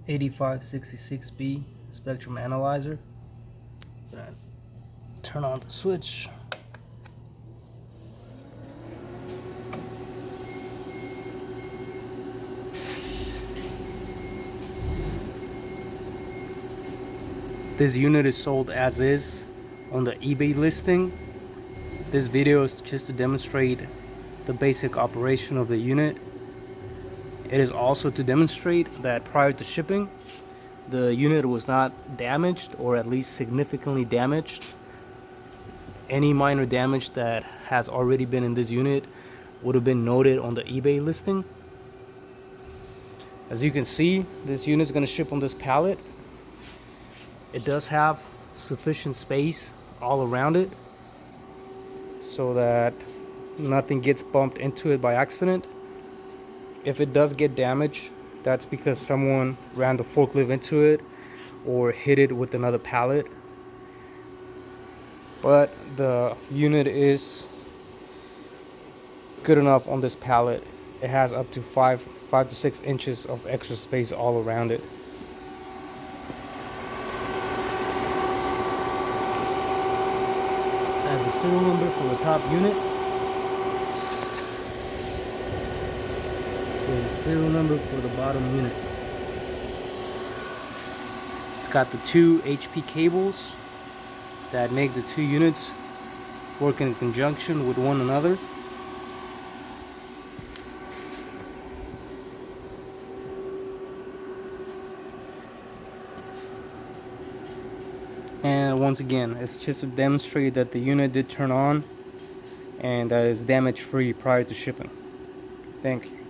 8566B spectrum analyzer. Turn on the switch. This unit is sold as is on the eBay listing. This video is just to demonstrate the basic operation of the unit. It is also to demonstrate that prior to shipping, the unit was not damaged, or at least significantly damaged. Any minor damage that has already been in this unit would have been noted on the eBay listing. As you can see, this unit is going to ship on this pallet. It does have sufficient space all around it so that nothing gets bumped into it by accident. If it does get damaged, that's because someone ran the forklift into it or hit it with another pallet. But the unit is good enough on this pallet. It has up to 5 to 6 inches of extra space all around it. Has the serial number for the top unit. There's a serial number for the bottom unit. It's got the 2 HP cables that make the 2 units work in conjunction with one another. And once again, it's just to demonstrate that the unit did turn on and that it's damage free prior to shipping. Thank you.